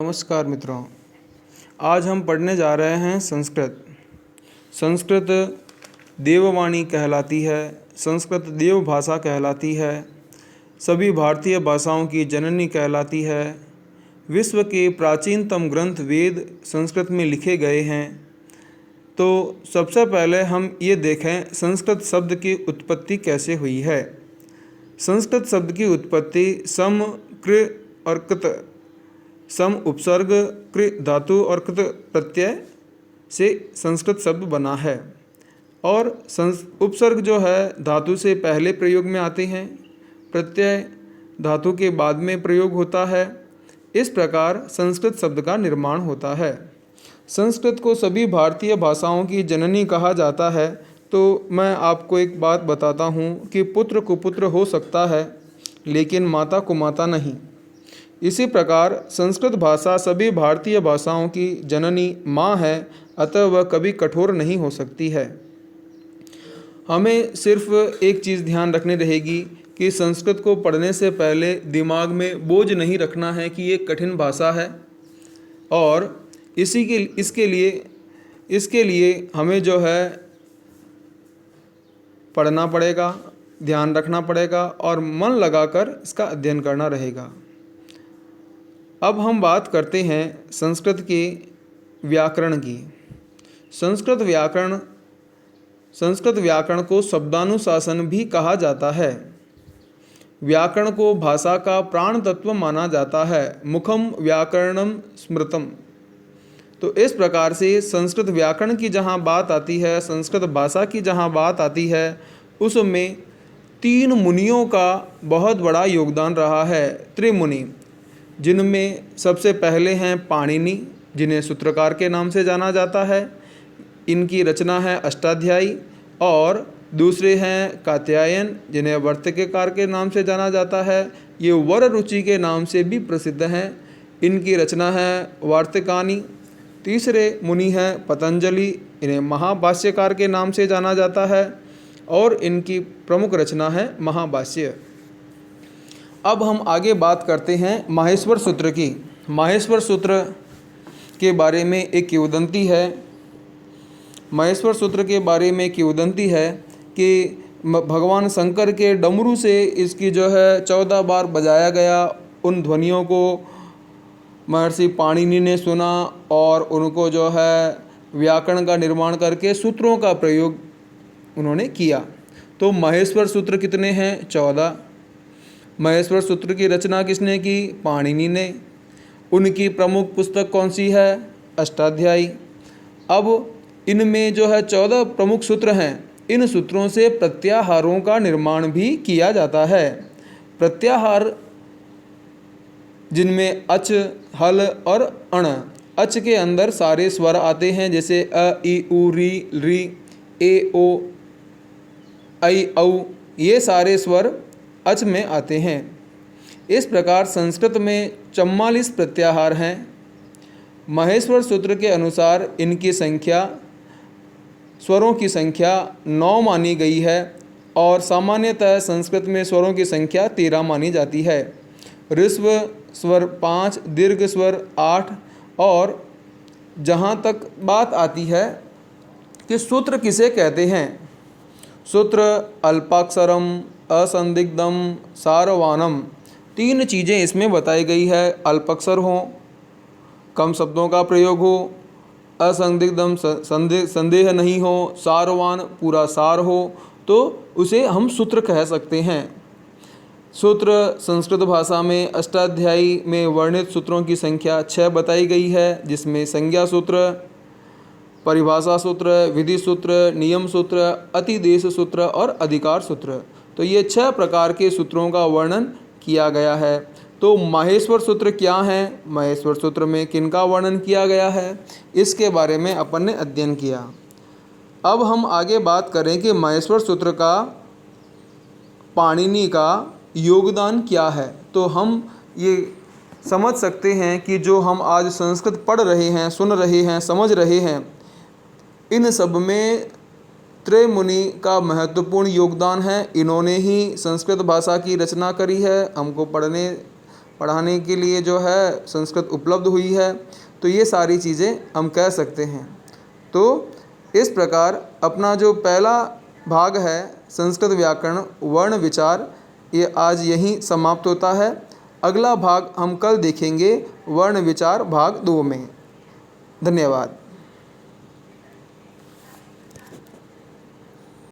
नमस्कार मित्रों। आज हम पढ़ने जा रहे हैं संस्कृत। संस्कृत देववाणी कहलाती है, संस्कृत देव भाषा कहलाती है, सभी भारतीय भाषाओं की जननी कहलाती है। विश्व के प्राचीनतम ग्रंथ वेद संस्कृत में लिखे गए हैं। तो सबसे पहले हम ये देखें संस्कृत शब्द की उत्पत्ति कैसे हुई है। संस्कृत शब्द की उत्पत्ति सम, कृ और कृत, सम उपसर्ग, कृ धातु और कृत प्रत्यय से संस्कृत शब्द बना है। और उपसर्ग जो है धातु से पहले प्रयोग में आते हैं, प्रत्यय धातु के बाद में प्रयोग होता है। इस प्रकार संस्कृत शब्द का निर्माण होता है। संस्कृत को सभी भारतीय भाषाओं की जननी कहा जाता है। तो मैं आपको एक बात बताता हूँ कि पुत्र कुपुत्र हो सकता है, लेकिन माता कुमाता नहीं। इसी प्रकार संस्कृत भाषा सभी भारतीय भाषाओं की जननी माँ है, अतः वह कभी कठोर नहीं हो सकती है। हमें सिर्फ एक चीज़ ध्यान रखनी रहेगी कि संस्कृत को पढ़ने से पहले दिमाग में बोझ नहीं रखना है कि ये कठिन भाषा है, और इसके लिए हमें जो है पढ़ना पड़ेगा, ध्यान रखना पड़ेगा और मन लगाकर इसका अध्ययन करना रहेगा। अब हम बात करते हैं संस्कृत के व्याकरण की। संस्कृत व्याकरण को शब्दानुशासन भी कहा जाता है। व्याकरण को भाषा का प्राण तत्व माना जाता है। मुखम व्याकरणम स्मृतम। तो इस प्रकार से संस्कृत व्याकरण की जहाँ बात आती है, संस्कृत भाषा की जहाँ बात आती है, उसमें 3 मुनियों का बहुत बड़ा योगदान रहा है, त्रिमुनि, जिनमें सबसे पहले हैं पाणिनि, जिन्हें सूत्रकार के नाम से जाना जाता है। इनकी रचना है अष्टाध्यायी। और दूसरे हैं कात्यायन, जिन्हें वर्तिककार के नाम से जाना जाता है। ये वर रुचि के नाम से भी प्रसिद्ध हैं। इनकी रचना है वार्तिकानी। तीसरे मुनि हैं पतंजलि, इन्हें महाभाष्यकार के नाम से जाना जाता है, और इनकी प्रमुख रचना है महाभाष्य। अब हम आगे बात करते हैं माहेश्वर सूत्र की। माहेश्वर सूत्र के बारे में एक किंवदंती है। माहेश्वर सूत्र के बारे में किंवदंती है कि भगवान शंकर के डमरू से इसकी जो है 14 बार बजाया गया। उन ध्वनियों को महर्षि पाणिनि ने सुना और उनको जो है व्याकरण का निर्माण करके सूत्रों का प्रयोग उन्होंने किया। तो माहेश्वर सूत्र कितने हैं? 14। माहेश्वर सूत्र की रचना किसने की? पाणिनि ने। उनकी प्रमुख पुस्तक कौन सी है? अष्टाध्यायी। अब इनमें जो है 14 प्रमुख सूत्र हैं। इन सूत्रों से प्रत्याहारों का निर्माण भी किया जाता है। प्रत्याहार जिनमें अच, हल और अण। अच के अंदर सारे स्वर आते हैं, जैसे अ, इ, उ, री, री, ए, ओ, ऐ, औ। ये सारे स्वर अच में आते हैं। इस प्रकार संस्कृत में 44 प्रत्याहार हैं। माहेश्वर सूत्र के अनुसार इनकी संख्या, स्वरों की संख्या 9 मानी गई है, और सामान्यतः संस्कृत में स्वरों की संख्या 13 मानी जाती है। ऋस्व स्वर 5, दीर्घ स्वर 8। और जहाँ तक बात आती है कि सूत्र किसे कहते हैं, सूत्र अल्पाक्षरम, असंदिग्धम, सारवानम, 3 चीज़ें इसमें बताई गई है। अल्पाक्षर हो, कम शब्दों का प्रयोग हो, असंदिग्धम संदेह नहीं हो, सारवान पूरा सार हो, तो उसे हम सूत्र कह सकते हैं। सूत्र संस्कृत भाषा में अष्टाध्यायी में वर्णित सूत्रों की संख्या 6 बताई गई है, जिसमें संज्ञा सूत्र, परिभाषा सूत्र, विधि सूत्र, नियम सूत्र, अतिदेश सूत्र और अधिकार सूत्र। तो ये 6 प्रकार के सूत्रों का वर्णन किया गया है। तो माहेश्वर सूत्र क्या हैं, माहेश्वर सूत्र में किनका वर्णन किया गया है, इसके बारे में अपन ने अध्ययन किया। अब हम आगे बात करें कि माहेश्वर सूत्र का पाणिनि का योगदान क्या है। तो हम ये समझ सकते हैं कि जो हम आज संस्कृत पढ़ रहे हैं, सुन रहे हैं, समझ रहे हैं, इन सब में त्रिमुनि का महत्वपूर्ण योगदान है। इन्होंने ही संस्कृत भाषा की रचना करी है। हमको पढ़ाने के लिए जो है संस्कृत उपलब्ध हुई है। तो ये सारी चीज़ें हम कह सकते हैं। तो इस प्रकार अपना जो पहला भाग है संस्कृत व्याकरण वर्ण विचार, ये आज यहीं समाप्त होता है। अगला भाग हम कल देखेंगे वर्ण विचार भाग 2 में। धन्यवाद।